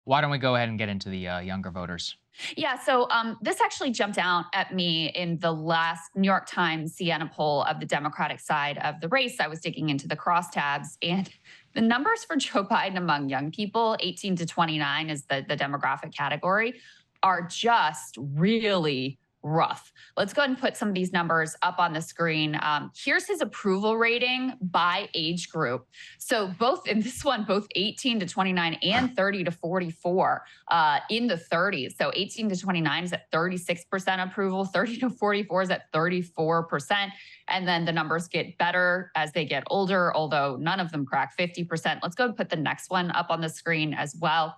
Why don't we go ahead and get into the younger voters? Yeah, so this actually jumped out at me in the last New York Times Sienna poll of the Democratic side of the race. I was digging into the crosstabs, and the numbers for Joe Biden among young people, 18 to 29 is the demographic category, are just really rough. Let's go ahead and put some of these numbers up on the screen. Here's his approval rating by age group. So both in this one, both 18 to 29 and 30 to 44 in the 30s. So 18 to 29 is at 36% approval, 30 to 44 is at 34%. And then the numbers get better as they get older, although none of them crack 50%. Let's go and put the next one up on the screen as well.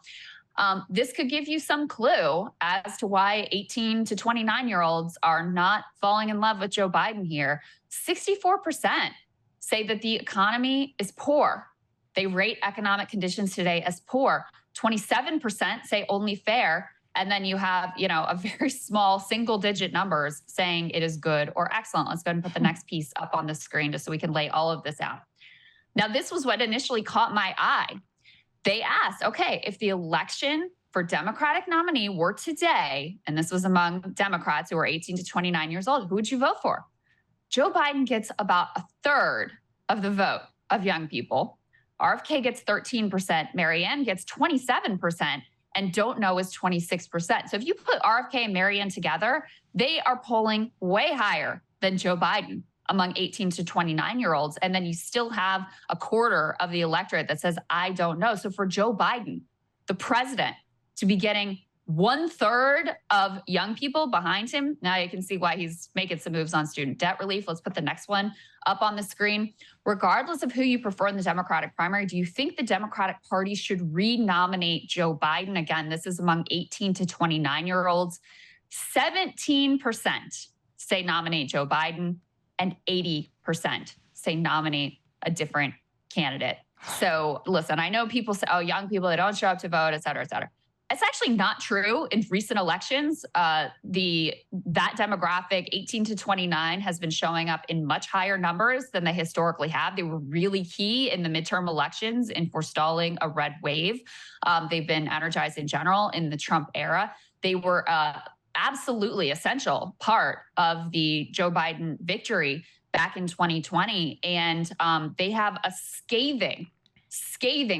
This could give you some clue as to why 18 to 29-year-olds are not falling in love with Joe Biden here. 64% say that the economy is poor. They rate economic conditions today as poor. 27% say only fair. And then you have, a very small single-digit numbers saying it is good or excellent. Let's go ahead and put the next piece up on the screen just so we can lay all of this out. Now, this was what initially caught my eye. They asked, okay, if the election for Democratic nominee were today, and this was among Democrats who are 18 to 29 years old, who would you vote for? Joe Biden gets about a third of the vote of young people. RFK gets 13%, Marianne gets 27%, and don't know is 26%. So if you put RFK and Marianne together, they are polling way higher than Joe Biden among 18 to 29-year-olds. And then you still have a quarter of the electorate that says, I don't know. So for Joe Biden, the president, to be getting 1/3 of young people behind him, now you can see why he's making some moves on student debt relief. Let's put the next one up on the screen. Regardless of who you prefer in the Democratic primary, do you think the Democratic Party should renominate Joe Biden? Again, this is among 18 to 29-year-olds. 17% say nominate Joe Biden, and 80% say nominate a different candidate. So listen, I know people say, oh, young people, they don't show up to vote, et cetera, et cetera. It's actually not true. In recent elections, that demographic, 18 to 29, has been showing up in much higher numbers than they historically have. They were really key in the midterm elections in forestalling a red wave. They've been energized in general in the Trump era. They were absolutely essential part of the Joe Biden victory back in 2020. And they have a scathing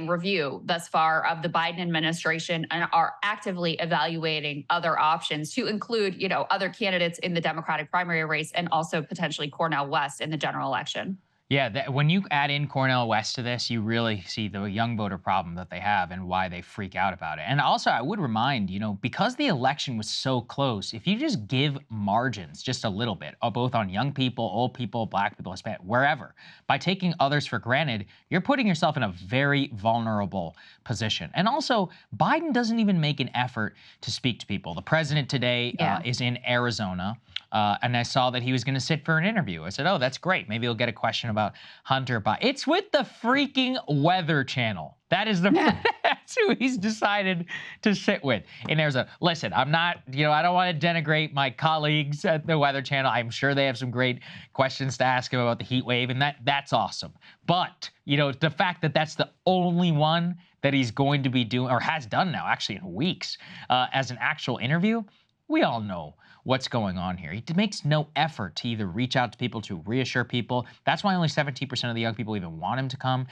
review thus far of the Biden administration and are actively evaluating other options to include, other candidates in the Democratic primary race and also potentially Cornel West in the general election. Yeah, when you add in Cornel West to this, you really see the young voter problem that they have and why they freak out about it. And also, I would remind, because the election was so close, if you just give margins just a little bit, both on young people, old people, black people, Hispanic, wherever, by taking others for granted, you're putting yourself in a very vulnerable position. And also, Biden doesn't even make an effort to speak to people. The president today is in Arizona. And I saw that he was going to sit for an interview. I said, oh, that's great. Maybe he'll get a question about Hunter Biden. It's with the freaking Weather Channel. That is that's who he's decided to sit with in Arizona. Listen, I'm not, I don't want to denigrate my colleagues at the Weather Channel. I'm sure they have some great questions to ask him about the heat wave, and that's awesome. But, the fact that that's the only one that he's going to be doing, or has done now, actually in weeks, as an actual interview, we all know what's going on here. He makes no effort to either reach out to people, to reassure people. That's why only 17% of the young people even want him to come.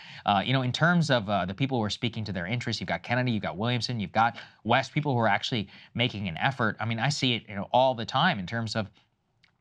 In terms of the people who are speaking to their interests, you've got Kennedy, you've got Williamson, you've got West, people who are actually making an effort. I mean, I see it all the time in terms of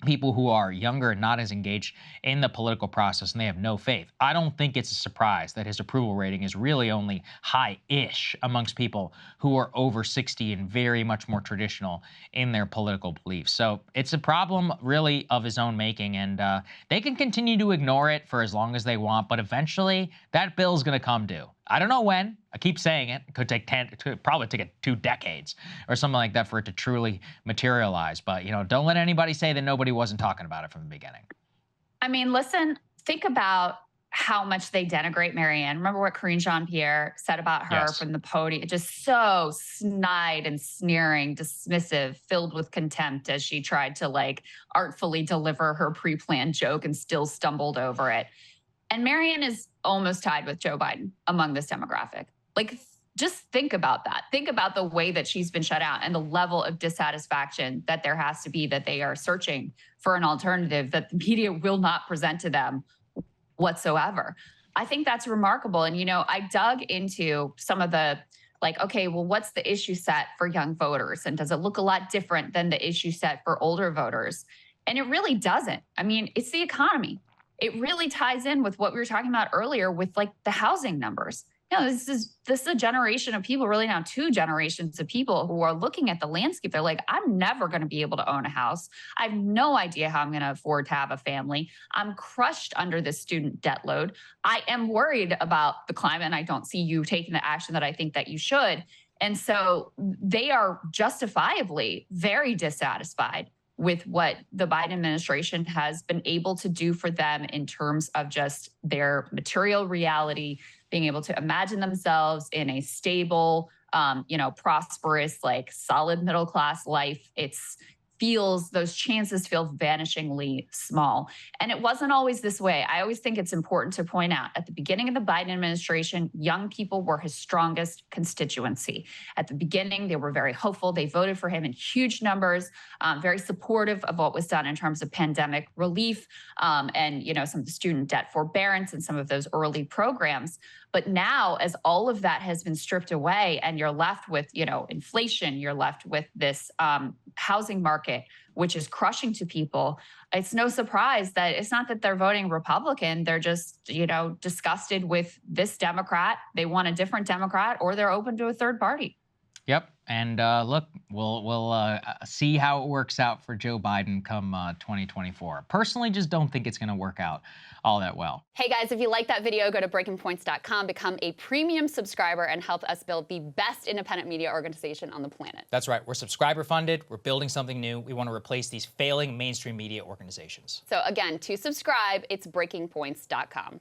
people who are younger and not as engaged in the political process, and they have no faith. I don't think it's a surprise that his approval rating is really only high-ish amongst people who are over 60 and very much more traditional in their political beliefs. So it's a problem really of his own making, and they can continue to ignore it for as long as they want, but eventually that bill's going to come due. I don't know when. I keep saying it. It could probably take 2 decades or something like that for it to truly materialize. But, don't let anybody say that nobody wasn't talking about it from the beginning. I mean, listen, think about how much they denigrate Marianne. Remember what Karine Jean-Pierre said about her from the podium? Just so snide and sneering, dismissive, filled with contempt as she tried to artfully deliver her pre-planned joke and still stumbled over it. And Marianne is almost tied with Joe Biden among this demographic. just think about that. Think about the way that she's been shut out and the level of dissatisfaction that there has to be, that they are searching for an alternative that the media will not present to them whatsoever. I think that's remarkable. And, I dug into some of the, like, okay, well, what's the issue set for young voters? And does it look a lot different than the issue set for older voters? And it really doesn't. I mean, it's the economy. It really ties in with what we were talking about earlier with like the housing numbers. This is a generation of people, really now 2 generations of people who are looking at the landscape. They're like, I'm never going to be able to own a house. I have no idea how I'm going to afford to have a family. I'm crushed under this student debt load. I am worried about the climate, and I don't see you taking the action that I think that you should. And so they are justifiably very dissatisfied with what the Biden administration has been able to do for them in terms of just their material reality, being able to imagine themselves in a stable, prosperous, like solid middle class life. Those chances feel vanishingly small. And it wasn't always this way. I always think it's important to point out at the beginning of the Biden administration, young people were his strongest constituency. At the beginning, they were very hopeful. They voted for him in huge numbers, very supportive of what was done in terms of pandemic relief and, some of the student debt forbearance and some of those early programs. But now, as all of that has been stripped away and you're left with, inflation, you're left with this housing market, which is crushing to people, it's no surprise that it's not that they're voting Republican. They're just, disgusted with this Democrat. They want a different Democrat, or they're open to a third party. Yep. And look, we'll see how it works out for Joe Biden come 2024. Personally, just don't think it's going to work out all that well. Hey guys, if you like that video, go to breakingpoints.com, become a premium subscriber, and help us build the best independent media organization on the planet. That's right. We're subscriber funded. We're building something new. We want to replace these failing mainstream media organizations. So again, to subscribe, it's breakingpoints.com.